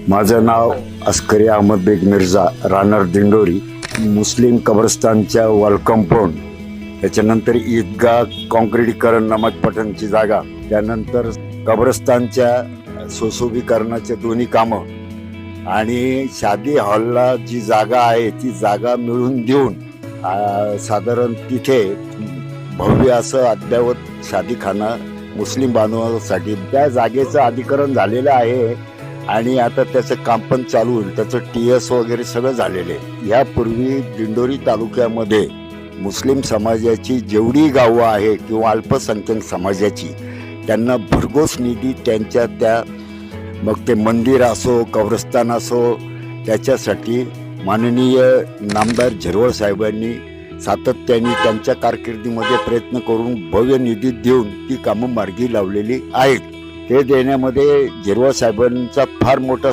माझं नाव अस्करी अहमद बेग मिर्झा, राहणार दिंडोरी. मुस्लिम कब्रस्तानच्या wall compound, त्याच्यानंतर ईदगाह काँक्रिटीकरण, नमाज पठणची जागा, त्यानंतर कब्रस्तानच्या सुशोभीकरणाचे दोन्ही कामं आणि शादी हॉलला जी जागा आहे ती जागा मिळवून देऊन साधारण तिथे भव्य असं अद्ययावत शादीखाना मुस्लिम बांधवांसाठी त्या जागेचं अधिकरण झालेलं आहे आणि आता त्याचं काम पण चालू होईल. त्याचं TS वगैरे सगळं झालेलं आहे. यापूर्वी दिंडोरी तालुक्यामध्ये मुस्लिम समाजाची जेवढी गावं आहे किंवा अल्पसंख्याक समाजाची, त्यांना भरघोस निधी त्यांच्या त्या, मग ते मंदिर असो कब्रस्तान असो, त्याच्यासाठी माननीय नामदार झिरवळ साहेबांनी सातत्याने त्यांच्या कारकिर्दीमध्ये प्रयत्न करून भव्य निधी देऊन ती कामं मार्गी लावलेली आहेत. ते देण्यामध्ये झिरवळ साहेबांचा फार मोठा